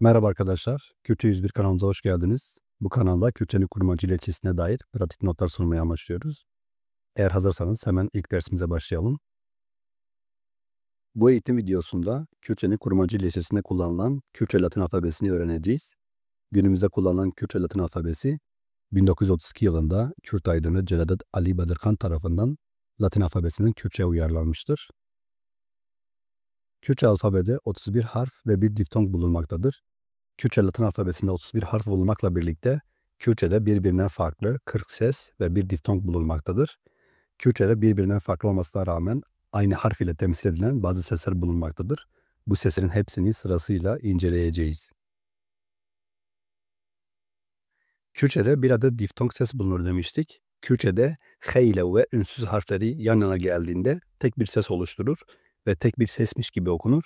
Merhaba arkadaşlar, Kürtçe 101 kanalımıza hoş geldiniz. Bu kanalda Kürtçenin kurmacı ilçesine dair pratik notlar sunmaya amaçlıyoruz. Eğer hazırsanız hemen ilk dersimize başlayalım. Bu eğitim videosunda Kürtçenin kurmacı ilçesinde kullanılan Kürtçe Latin alfabesini öğreneceğiz. Günümüzde kullanılan Kürtçe Latin alfabesi 1932 yılında Kürt aydını Celadet Ali Bedirhan tarafından Latin alfabesinin Kürtçe'ye uyarlanmıştır. Kürtçe alfabede 31 harf ve bir diftong bulunmaktadır. Kürtçe Latin alfabesinde 31 harf bulunmakla birlikte Kürtçe'de birbirinden farklı 40 ses ve bir diftong bulunmaktadır. Kürtçe'de birbirinden farklı olmasına rağmen aynı harf ile temsil edilen bazı sesler bulunmaktadır. Bu seslerin hepsini sırasıyla inceleyeceğiz. Kürtçe'de bir adet diftong ses bulunur demiştik. Kürtçe'de h ile ve ünsüz harfleri yan yana geldiğinde tek bir ses oluşturur ve tek bir sesmiş gibi okunur.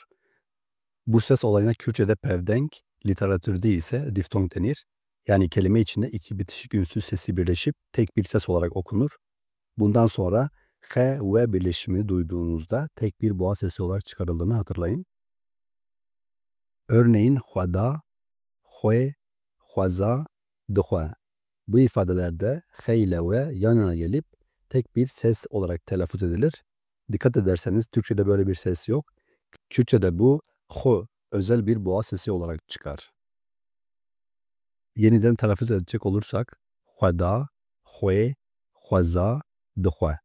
Bu ses olayına Kürtçe'de pevdenk, literatürde ise diftong denir. Yani kelime içinde iki bitişik ünsüz sesi birleşip tek bir ses olarak okunur. Bundan sonra h ve birleşimi duyduğunuzda tek bir boğa sesi olarak çıkarıldığını hatırlayın. Örneğin huada, hue, huaza, dıhue. Bu ifadelerde h ile ve yan yana gelip tek bir ses olarak telaffuz edilir. Dikkat ederseniz Türkçe'de böyle bir ses yok. Kürtçe'de bu hu özel bir boğa sesi olarak çıkar. Yeniden telaffuz edecek olursak huada, hue, huaza, dıhue.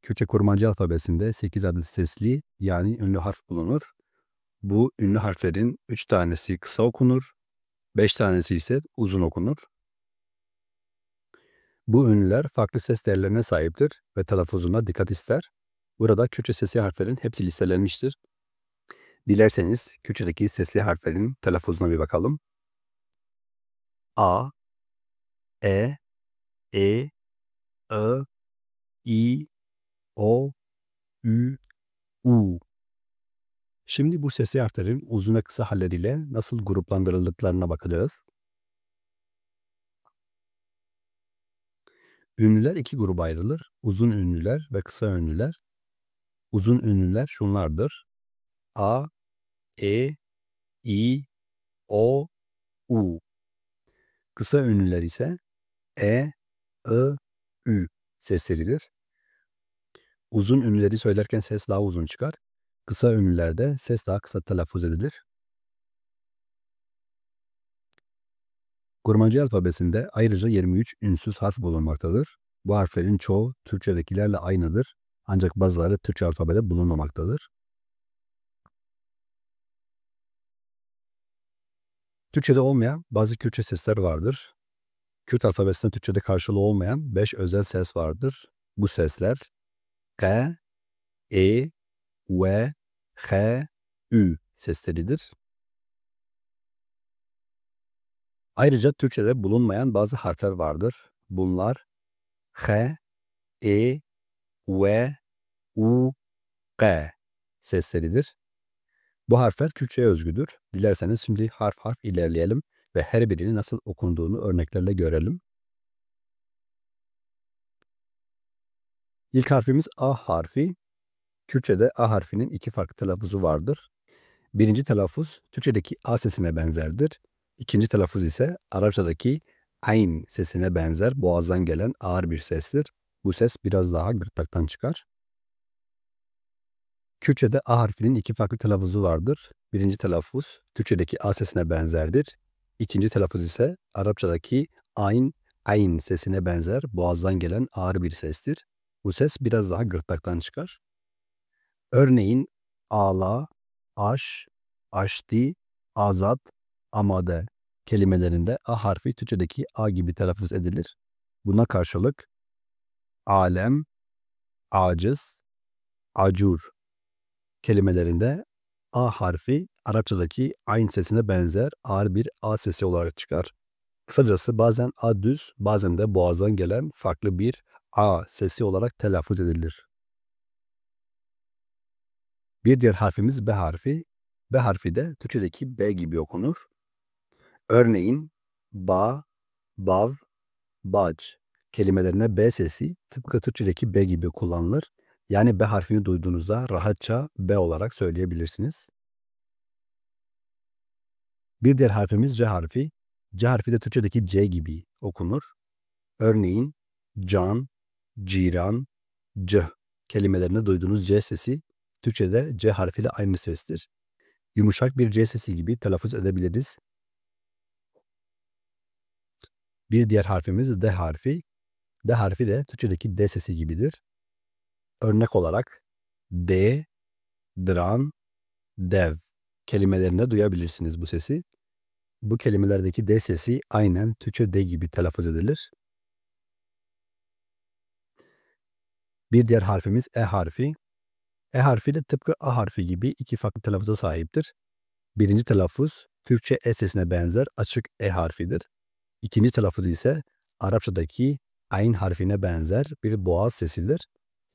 Kürtçe kurmancı alfabesinde 8 adet sesli yani ünlü harf bulunur. Bu ünlü harflerin 3 tanesi kısa okunur, 5 tanesi ise uzun okunur. Bu ünlüler farklı ses değerlerine sahiptir ve telaffuzuna dikkat ister. Burada Kürtçe sesli harflerin hepsi listelenmiştir. Dilerseniz Kürtçedeki sesli harflerin telaffuzuna bir bakalım. A, E, E, I, I, O, Ü, U. Şimdi bu sesli harflerin uzun ve kısa halleriyle nasıl gruplandırıldıklarına bakacağız. Ünlüler iki gruba ayrılır. Uzun ünlüler ve kısa ünlüler. Uzun ünlüler şunlardır: A, E, I, O, U. Kısa ünlüler ise E, I, Ü sesleridir. Uzun ünlüleri söylerken ses daha uzun çıkar. Kısa ünlülerde ses daha kısa telaffuz edilir. Kurmancı alfabesinde ayrıca 23 ünsüz harf bulunmaktadır. Bu harflerin çoğu Türkçedekilerle aynıdır. Ancak bazıları Türkçe alfabede bulunmamaktadır. Türkçede olmayan bazı Kürtçe sesler vardır. Kürt alfabesinde Türkçede karşılığı olmayan 5 özel ses vardır. Bu sesler K, E, V, H, Ü sesleridir. Ayrıca Türkçede bulunmayan bazı harfler vardır. Bunlar H, E, V, U, G sesleridir. Bu harfler Kürtçe'ye özgüdür. Dilerseniz şimdi harf harf ilerleyelim ve her birinin nasıl okunduğunu örneklerle görelim. İlk harfimiz A harfi. Kürtçe'de A harfinin iki farklı telaffuzu vardır. Birinci telaffuz Türkçedeki A sesine benzerdir. İkinci telaffuz ise Arapçadaki ayn sesine benzer, boğazdan gelen ağır bir sestir. Bu ses biraz daha gırtlaktan çıkar. Kürtçe'de A harfinin iki farklı telaffuzu vardır. Birinci telaffuz Türkçedeki A sesine benzerdir. İkinci telaffuz ise Arapçadaki ayn sesine benzer, boğazdan gelen ağır bir sestir. Bu ses biraz daha gırtlaktan çıkar. Örneğin ağla, aş, aşti, azat, amade kelimelerinde A harfi Türkçedeki A gibi telaffuz edilir. Buna karşılık alem, aciz, acur kelimelerinde A harfi Arapçadaki ayn sesine benzer ağır bir A sesi olarak çıkar. Kısacası bazen A düz, bazen de boğazdan gelen farklı bir A sesi olarak telaffuz edilir. Bir diğer harfimiz B harfi. B harfi de Türkçedeki B gibi okunur. Örneğin ba, bav, bac kelimelerine B sesi tıpkı Türkçedeki B gibi kullanılır. Yani B harfini duyduğunuzda rahatça B olarak söyleyebilirsiniz. Bir diğer harfimiz C harfi. C harfi de Türkçedeki C gibi okunur. Örneğin can, ciran, cıh kelimelerinde duyduğunuz C sesi Türkçede C harfiyle aynı sestir. Yumuşak bir C sesi gibi telaffuz edebiliriz. Bir diğer harfimiz D harfi. D harfi de Türkçedeki D sesi gibidir. Örnek olarak D, dran, dev kelimelerinde duyabilirsiniz bu sesi. Bu kelimelerdeki D sesi aynen Türkçe D gibi telaffuz edilir. Bir diğer harfimiz E harfi. E harfi de tıpkı A harfi gibi iki farklı telaffuza sahiptir. Birinci telaffuz Türkçe E sesine benzer açık E harfidir. İkinci telaffuz ise Arapçadaki ayn harfine benzer bir boğaz sesidir.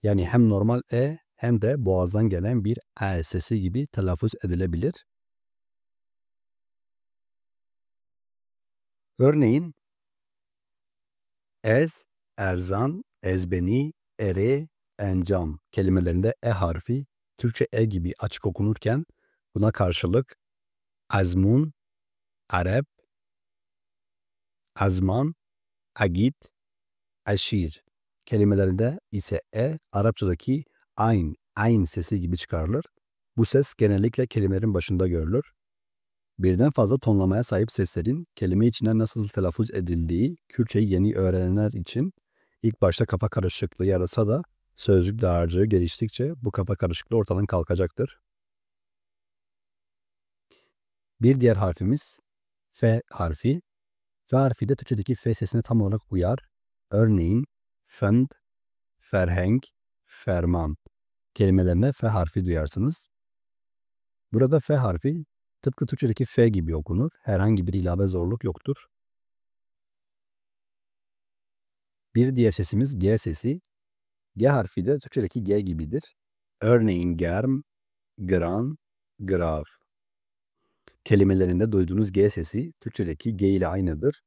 Yani hem normal E hem de boğazdan gelen bir E sesi gibi telaffuz edilebilir. Örneğin ez, erzan, ezbeni, ere, encam kelimelerinde E harfi Türkçe E gibi açık okunurken buna karşılık azmun, arep, azman, agit, aşir kelimelerinde ise E Arapçadaki ayn sesi gibi çıkarılır. Bu ses genellikle kelimelerin başında görülür. Birden fazla tonlamaya sahip seslerin kelime içinde nasıl telaffuz edildiği Kürtçeyi yeni öğrenenler için ilk başta kafa karışıklığı yarasa da sözcük dağarcığı geliştikçe bu kafa karışıklığı ortadan kalkacaktır. Bir diğer harfimiz F harfi. F harfi de Türkçedeki F sesine tam olarak uyar. Örneğin fend, ferheng, ferman kelimelerine F harfi duyarsınız. Burada F harfi tıpkı Türkçedeki F gibi okunur. Herhangi bir ilave zorluk yoktur. Bir diğer sesimiz G sesi. G harfi de Türkçedeki G gibidir. Örneğin germ, gran, grav kelimelerinde duyduğunuz G sesi Türkçedeki G ile aynıdır.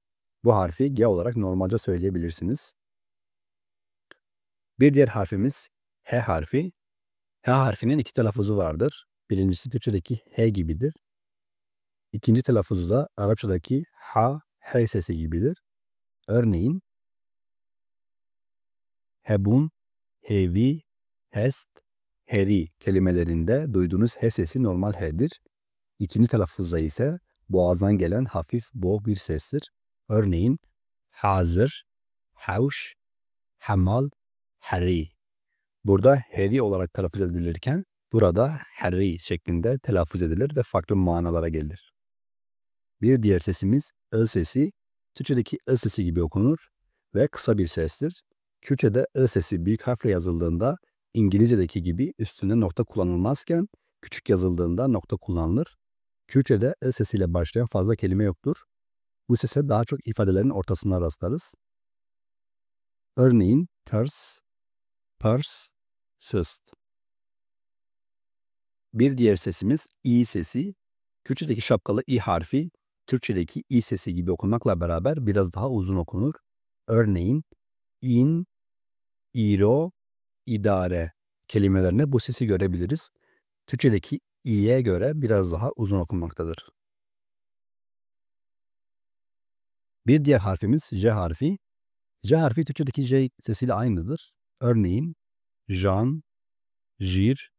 Bu harfi G olarak normalce söyleyebilirsiniz. Bir diğer harfimiz H harfi. H harfinin iki telaffuzu vardır. Birincisi Türkçedeki H gibidir. İkinci telaffuzu da Arapçadaki H sesi gibidir. Örneğin hebun, hevi, hest, heri kelimelerinde duyduğunuz H sesi normal H'dir. İkinci telaffuzda ise boğazdan gelen hafif boğuk bir sestir. Örneğin hazır, havş, hamal, harri. Burada heri olarak telaffuz edilirken burada harri şeklinde telaffuz edilir ve farklı manalara gelir. Bir diğer sesimiz I sesi. Türkçedeki I sesi gibi okunur ve kısa bir sestir. Kürtçe'de I sesi büyük harfle yazıldığında İngilizce'deki gibi üstünde nokta kullanılmazken küçük yazıldığında nokta kullanılır. Kürtçe'de I sesiyle başlayan fazla kelime yoktur. Bu sese daha çok ifadelerin ortasına rastlarız. Örneğin ters, pers, sıst. Bir diğer sesimiz İ sesi. Kürtçedeki şapkalı İ harfi Türkçedeki İ sesi gibi okunmakla beraber biraz daha uzun okunur. Örneğin in, iro, idare kelimelerine bu sesi görebiliriz. Türkçedeki İ'ye göre biraz daha uzun okunmaktadır. Bir diğer harfimiz J harfi. J harfi Türkçedeki J sesiyle aynıdır. Örneğin jan, jir,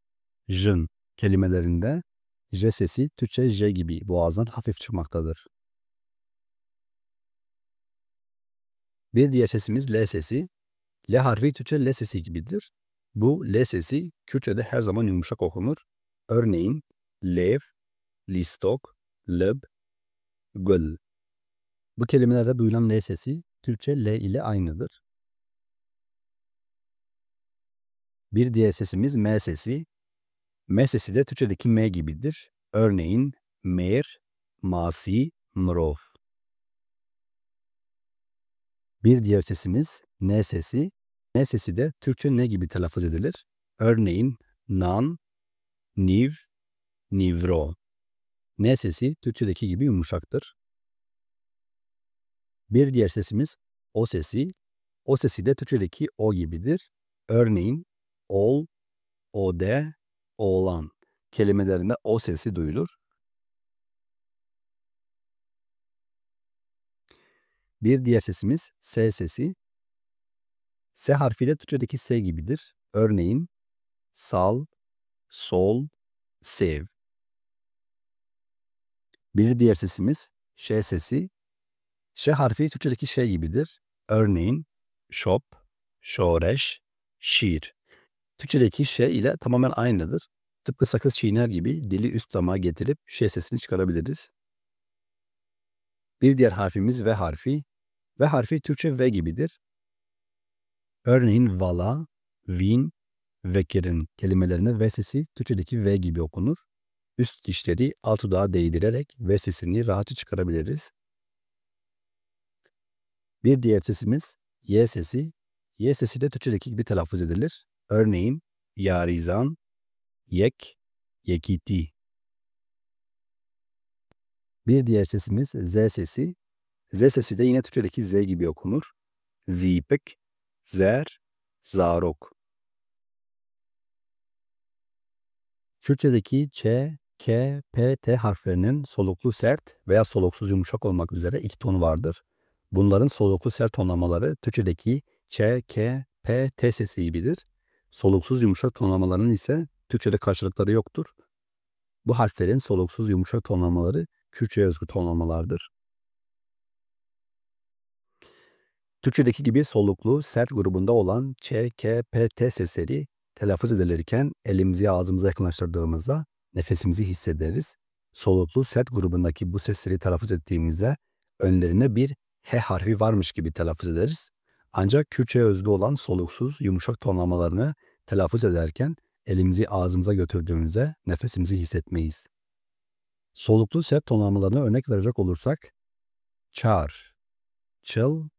jın kelimelerinde J sesi Türkçe J gibi boğazdan hafif çıkmaktadır. Bir diğer sesimiz L sesi. L harfi Türkçe L sesi gibidir. Bu L sesi Kürtçe'de her zaman yumuşak okunur. Örneğin lev, listok, leb, göl. Bu kelimelerde duyulan L sesi Türkçe L ile aynıdır. Bir diğer sesimiz M sesi. M sesi de Türkçedeki M gibidir. Örneğin mer, masi, mrov. Bir diğer sesimiz N sesi. N sesi de Türkçe ne gibi telaffuz edilir? Örneğin nan, niv, nivro. N sesi Türkçedeki gibi yumuşaktır. Bir diğer sesimiz O sesi. O sesi de Türkçedeki O gibidir. Örneğin ol, ode, oğlan kelimelerinde O sesi duyulur. Bir diğer sesimiz S sesi. S harfiyle Türkçedeki S gibidir. Örneğin sal, sol, sev. Bir diğer sesimiz Ş sesi. Ş harfi Türkçedeki Ş gibidir. Örneğin şop, şoreş, şiir. Türkçedeki Ş ile tamamen aynıdır. Tıpkı sakız çiğner gibi dili üst damağa getirip Ş sesini çıkarabiliriz. Bir diğer harfimiz V harfi. V harfi Türkçe V gibidir. Örneğin vala, vin, vekirin kelimelerine V sesi Türkçedeki V gibi okunur. Üst dişleri alt dudağa değdirerek V sesini rahatça çıkarabiliriz. Bir diğer sesimiz Y sesi. Y sesi de Türkçedeki gibi telaffuz edilir. Örneğin yarizan, yek, yekiti. Bir diğer sesimiz Z sesi. Z sesi de yine Türkçedeki Z gibi okunur. Zipek, zer, zarok. Türkçedeki Ç, K, P, T harflerinin soluklu sert veya soluksuz yumuşak olmak üzere iki tonu vardır. Bunların soluklu sert tonlamaları Türkçedeki Ç, K, P, T sesi gibidir. Soluksuz yumuşak tonlamalarının ise Türkçede karşılıkları yoktur. Bu harflerin soluksuz yumuşak tonlamaları Kürtçe'ye özgü tonlamalardır. Türkçedeki gibi soluklu, sert grubunda olan Ç, K, P, T sesleri telaffuz edilirken elimizi ağzımıza yakınlaştırdığımızda nefesimizi hissederiz. Soluklu, sert grubundaki bu sesleri telaffuz ettiğimizde önlerine bir H harfi varmış gibi telaffuz ederiz. Ancak Kürtçe'ye özgü olan soluksuz, yumuşak tonlamalarını telaffuz ederken elimizi ağzımıza götürdüğümüzde nefesimizi hissetmeyiz. Soluklu, sert tonlamalarına örnek verecek olursak çağır, çıl,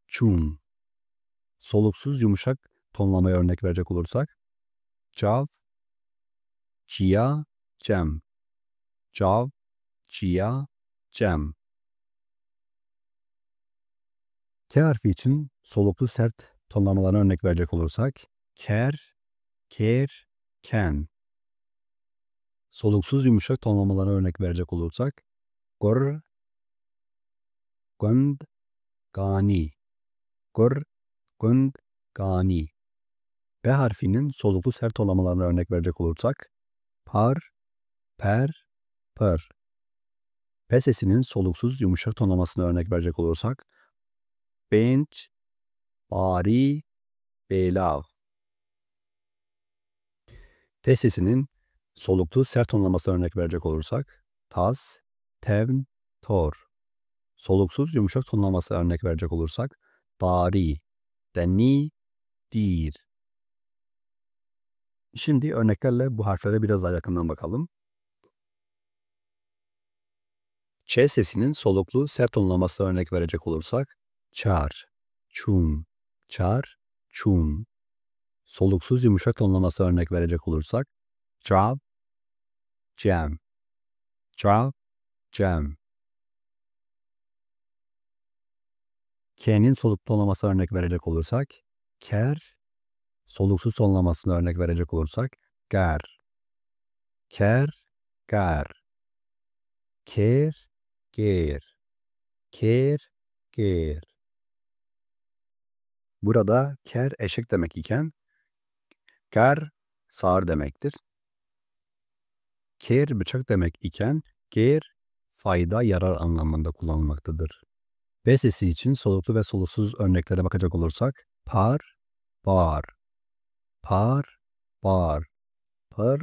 çun. Soluksuz yumuşak tonlamaya örnek verecek olursak cav, cia, cem. Cav, cia, cem. T harfi için soluklu sert tonlamalarına örnek verecek olursak ker, ker, ken. Soluksuz yumuşak tonlamalarına örnek verecek olursak gor, gund, gani. Gor, gund, gani. B harfinin soluklu sert tonlamalarına örnek verecek olursak par, per, pır. P sesinin soluksuz yumuşak tonlamasına örnek verecek olursak bench, bari, belav. T sesinin soluklu sert tonlamasına örnek verecek olursak tas, tevn, tor. Soluksuz yumuşak tonlamasına örnek verecek olursak dari, deni, dir. Şimdi örneklerle bu harflere biraz daha yakından bakalım. Ç sesinin soluklu sert tonlamasına örnek verecek olursak çar, çun, çar, çun. Soluksuz yumuşak tonlamasına örnek verecek olursak cav, cem, cav, cem. K'nin soluk tonlamasına örnek verecek olursak ker, soluksuz tonlamasına örnek verecek olursak ger, ker, ger, ker, ger, ker, ger. Burada ker eşek demek iken ger sağır demektir. Ker bıçak demek iken ger fayda yarar anlamında kullanılmaktadır. B sesi için soluklu ve soluksuz örneklere bakacak olursak par, bar, par, bar, par,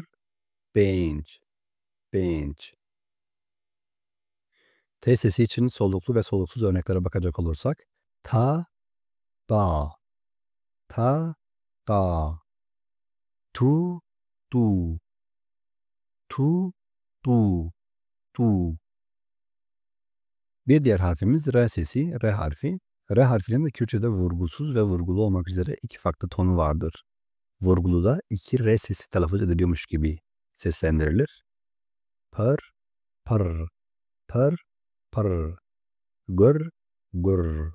bench, bench. T sesi için soluklu ve soluksuz örneklere bakacak olursak ta, da, ta, da, tu, du, tu, du, tu. Bir diğer harfimiz R sesi, R harfi. R harfinin de Kürtçe'de vurgusuz ve vurgulu olmak üzere iki farklı tonu vardır. Vurguluda iki R sesi telaffuz ediliyormuş gibi seslendirilir. Pır, pır, pır, pır. Gır, gır.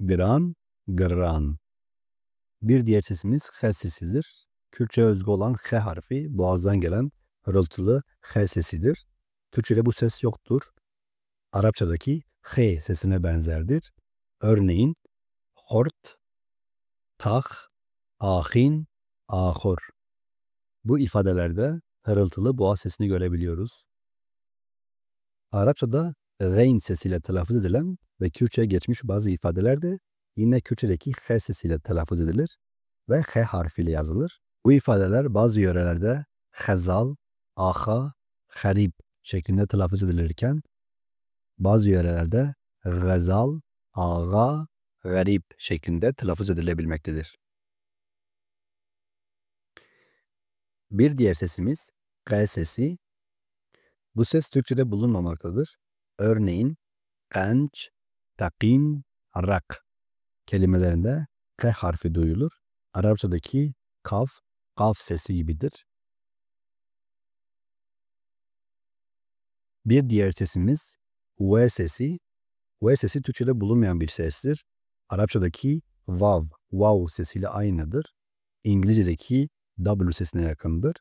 Gıran, gırran. Bir diğer sesimiz H sesidir. Kürtçe özgü olan H harfi boğazdan gelen hırıltılı H sesidir. Türkçe'de bu ses yoktur. Arapçadaki H sesine benzerdir. Örneğin hort, tah, ahin, ahur. Bu ifadelerde hırıltılı boğaz sesini görebiliyoruz. Arapçada reyn sesiyle telaffuz edilen ve Kürtçe'ye geçmiş bazı ifadeler de yine Kürtçedeki H sesiyle telaffuz edilir ve H harfiyle yazılır. Bu ifadeler bazı yörelerde hezal, aha, harip şeklinde telaffuz edilirken bazı yörelerde gazal, aga, garip şeklinde telaffuz edilebilmektedir. Bir diğer sesimiz G sesi. Bu ses Türkçe'de bulunmamaktadır. Örneğin genç, takin, rak kelimelerinde K harfi duyulur. Arapçadaki kaf, kaf sesi gibidir. Bir diğer sesimiz V sesi. V sesi Türkçe'de bulunmayan bir sestir. Arapçadaki vav, vav sesiyle aynıdır. İngilizce'deki W sesine yakındır.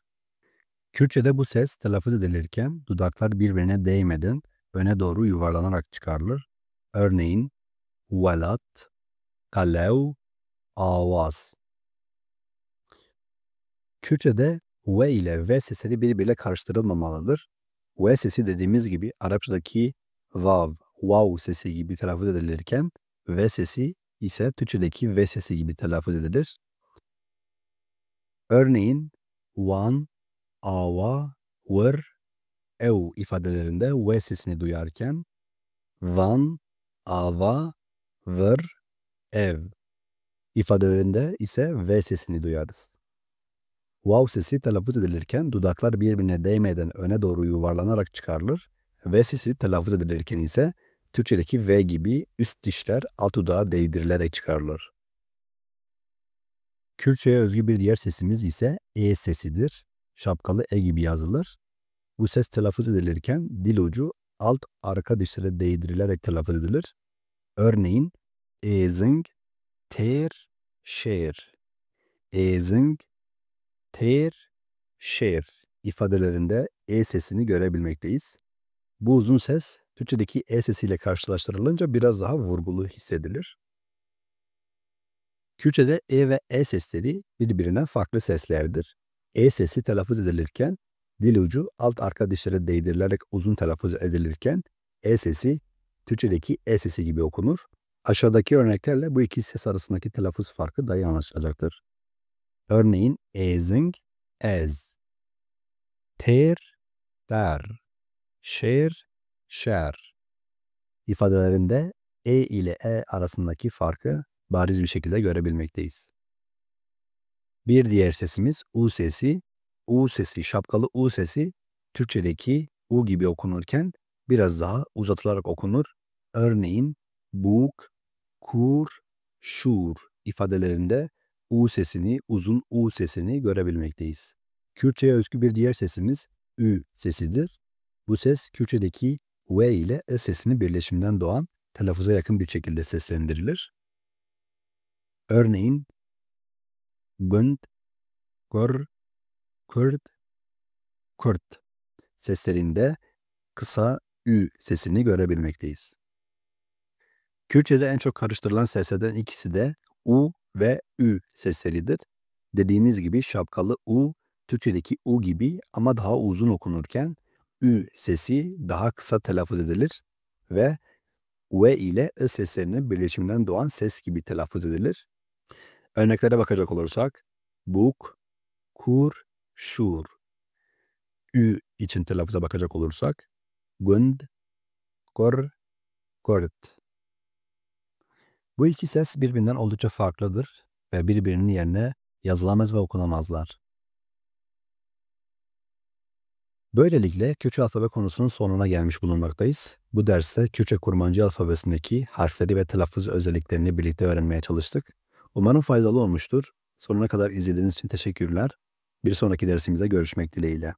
Kürtçe'de bu ses telaffuz edilirken dudaklar birbirine değmeden öne doğru yuvarlanarak çıkarılır. Örneğin velat, kalev, avaz. Kürtçe'de V ile V sesleri birbiriyle karıştırılmamalıdır. V sesi dediğimiz gibi Arapçadaki vav, vav sesi gibi telaffuz edilirken V sesi ise Türkçedeki V sesi gibi telaffuz edilir. Örneğin van, ava, vır, ev ifadelerinde V sesini duyarken van, ava, vır, ev ifadelerinde ise V sesini duyarız. Vav sesi telaffuz edilirken dudaklar birbirine değmeden öne doğru yuvarlanarak çıkarılır. V sesi telaffuz edilirken ise Türkçedeki V gibi üst dişler alt dudağa değdirilerek çıkarılır. Kürtçe'ye özgü bir diğer sesimiz ise E sesidir. Şapkalı E gibi yazılır. Bu ses telaffuz edilirken dil ucu alt arka dişlere değdirilerek telaffuz edilir. Örneğin ezing, ter, şer. Ezing, ter, şer ifadelerinde E sesini görebilmekteyiz. Bu uzun ses Türkçedeki E sesiyle karşılaştırılınca biraz daha vurgulu hissedilir. Kürtçede E ve E sesleri birbirinden farklı seslerdir. E sesi telaffuz edilirken dil ucu alt arka dişlere değdirilerek uzun telaffuz edilirken E sesi Türkçedeki E sesi gibi okunur. Aşağıdaki örneklerle bu iki ses arasındaki telaffuz farkı daha iyi anlaşılacaktır. Örneğin ezing, ez, ter, der, şer, şer ifadelerinde E ile E arasındaki farkı bariz bir şekilde görebilmekteyiz. Bir diğer sesimiz U sesi. U sesi, şapkalı U sesi Türkçedeki U gibi okunurken biraz daha uzatılarak okunur. Örneğin buk, kur, şur ifadelerinde U sesini, uzun U sesini görebilmekteyiz. Kürtçe'ye özgü bir diğer sesimiz Ü sesidir. Bu ses Kürtçedeki V ile E sesinin birleşiminden doğan telaffuza yakın bir şekilde seslendirilir. Örneğin günd, gör, kürt, kürt seslerinde kısa Ü sesini görebilmekteyiz. Kürtçe'de en çok karıştırılan seslerden ikisi de U ve Ü sesleridir. Dediğimiz gibi şapkalı U, Türkçedeki U gibi ama daha uzun okunurken Ü sesi daha kısa telaffuz edilir ve V ile I seslerinin birleşiminden doğan ses gibi telaffuz edilir. Örneklere bakacak olursak buk, kur, şur. Ü için telaffuza bakacak olursak günd, gor, gort. Bu iki ses birbirinden oldukça farklıdır ve birbirinin yerine yazılamaz ve okunamazlar. Böylelikle Kürtçe alfabe konusunun sonuna gelmiş bulunmaktayız. Bu derste Kürtçe Kurmancı alfabesindeki harfleri ve telaffuz özelliklerini birlikte öğrenmeye çalıştık. Umarım faydalı olmuştur. Sonuna kadar izlediğiniz için teşekkürler. Bir sonraki dersimizde görüşmek dileğiyle.